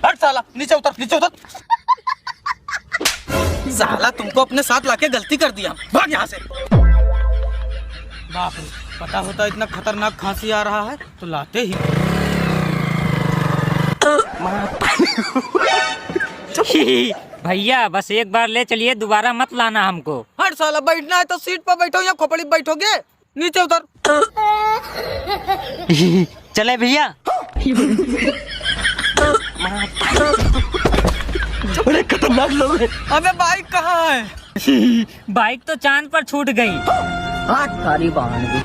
हट साला, नीचे उतर, नीचे उतर। साला तुमको अपने साथ लाके गलती कर दिया, भाग यहाँ से। बाप रे, पता होता इतना खतरनाक खांसी आ रहा है तो लाते ही। भैया बस एक बार ले चलिए, दोबारा मत लाना हमको। हट साला, बैठना है तो सीट पर बैठो या खोपड़ी पर बैठोगे? नीचे उतर। चले भैया। बड़े खतरनाक लोग हैं। अबे बाइक कहाँ है? बाइक तो चांद पर छूट गई। सारी बहाने